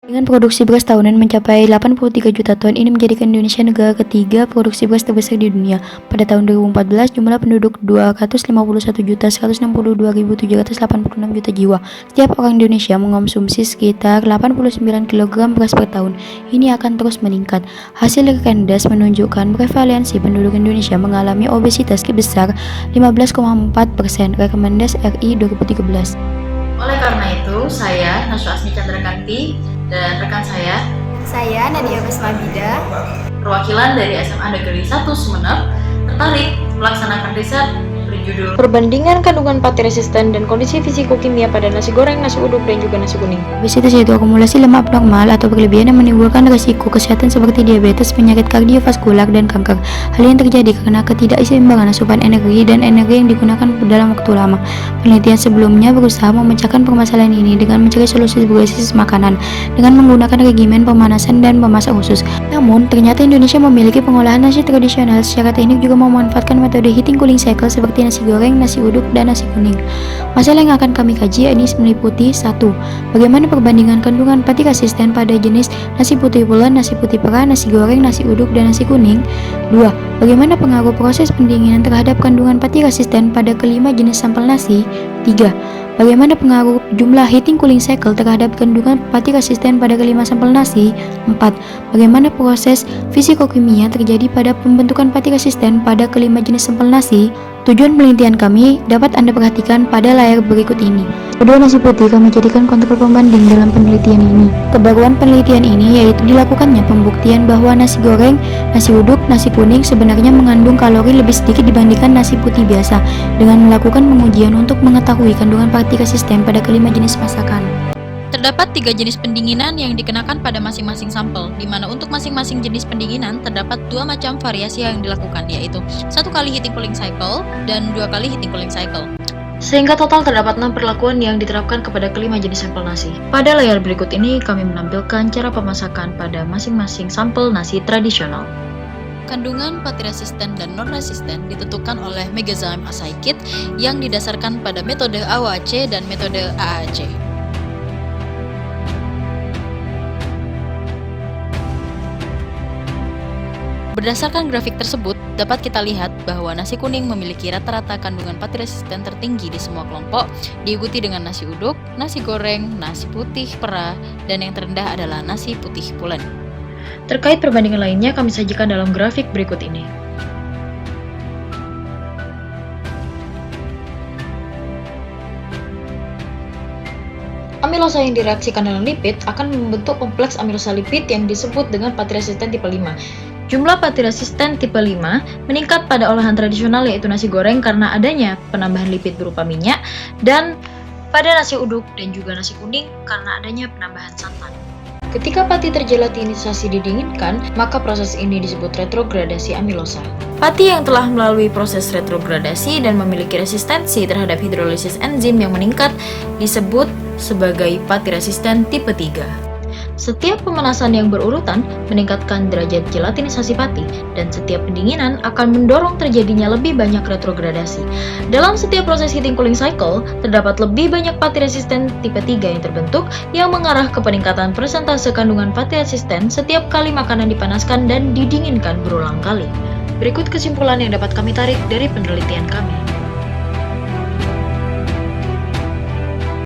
Dengan produksi beras tahunan mencapai 83 juta ton, ini menjadikan Indonesia negara ketiga produksi beras terbesar di dunia. Pada tahun 2014, jumlah penduduk 251.162.786 juta jiwa. Setiap orang Indonesia mengonsumsi sekitar 89 kg beras per tahun. Ini akan terus meningkat. Hasil Rekendas menunjukkan prevalensi penduduk Indonesia mengalami obesitas sebesar 15,4%. Rekendas RI 2013. Oleh karena itu, saya, Naswa Asmi Candrakanti, dan rekan saya, Nadia Basmabida, perwakilan dari SMA Negeri 1 Sumeneb, tertarik melaksanakan riset berjudul Perbandingan kandungan pati resisten dan kondisi fisiko-kimia pada nasi goreng, nasi uduk, dan juga nasi kuning. Obesitas yaitu akumulasi lemak abnormal atau berlebihan yang menimbulkan risiko kesehatan seperti diabetes, penyakit kardiovaskular, dan kanker. Hal ini terjadi karena ketidakseimbangan asupan energi dan energi yang digunakan dalam waktu lama. Penelitian sebelumnya berusaha memecahkan permasalahan ini dengan mencari solusi berbasis makanan dengan menggunakan regimen pemanasan dan memasak khusus. Namun, ternyata Indonesia memiliki pengolahan nasi tradisional secara teknik juga memanfaatkan metode heating cooling cycle seperti nasi goreng, nasi uduk, dan nasi kuning. Masalah yang akan kami kaji ini meliputi 1. Bagaimana perbandingan kandungan pati resisten pada jenis nasi putih pulen, nasi putih perah, nasi goreng, nasi uduk, dan nasi kuning. 2. Bagaimana pengaruh proses pendinginan terhadap kandungan pati resisten pada kelima jenis sampel nasi. 3. Bagaimana pengaruh jumlah heating cooling cycle terhadap kandungan pati resisten pada kelima sampel nasi. 4. Bagaimana proses fisikokimia terjadi pada pembentukan pati resisten pada kelima jenis sampel nasi. Tujuan penelitian kami dapat Anda perhatikan pada layar berikut ini. Kedua nasi putih kami jadikan kontrol pembanding dalam penelitian ini. Kebaruan penelitian ini yaitu dilakukannya pembuktian bahwa nasi goreng, nasi uduk, nasi kuning sebenarnya mengandung kalori lebih sedikit dibandingkan nasi putih biasa dengan melakukan pengujian untuk mengetahui kandungan pati resisten pada kelima jenis masakan. Terdapat 3 jenis pendinginan yang dikenakan pada masing-masing sampel, di mana untuk masing-masing jenis pendinginan terdapat 2 macam variasi yang dilakukan, yaitu 1 kali heating cooling cycle dan 2 kali heating cooling cycle. Sehingga total terdapat 6 perlakuan yang diterapkan kepada kelima jenis sampel nasi. Pada layar berikut ini kami menampilkan cara pemasakan pada masing-masing sampel nasi tradisional. Kandungan pati resisten dan non-resisten ditentukan oleh Megazyme Assay Kit yang didasarkan pada metode AOAC dan metode AAC. Berdasarkan grafik tersebut, dapat kita lihat bahwa nasi kuning memiliki rata-rata kandungan pati resisten tertinggi di semua kelompok, diikuti dengan nasi uduk, nasi goreng, nasi putih perah, dan yang terendah adalah nasi putih pulen. Terkait perbandingan lainnya kami sajikan dalam grafik berikut ini. Amilosa yang direaksikan dengan lipid akan membentuk kompleks amilosa lipid yang disebut dengan pati resisten tipe 5. Jumlah pati resisten tipe 5 meningkat pada olahan tradisional yaitu nasi goreng karena adanya penambahan lipid berupa minyak, dan pada nasi uduk dan juga nasi kuning karena adanya penambahan santan. Ketika pati terjelatinisasi didinginkan, maka proses ini disebut retrogradasi amilosa. Pati yang telah melalui proses retrogradasi dan memiliki resistensi terhadap hidrolisis enzim yang meningkat disebut sebagai pati resisten tipe 3. Setiap pemanasan yang berurutan meningkatkan derajat jelatinisasi pati, dan setiap pendinginan akan mendorong terjadinya lebih banyak retrogradasi. Dalam setiap proses heating cooling cycle, terdapat lebih banyak pati resisten tipe 3 yang terbentuk yang mengarah ke peningkatan persentase kandungan pati resisten setiap kali makanan dipanaskan dan didinginkan berulang kali. Berikut kesimpulan yang dapat kami tarik dari penelitian kami.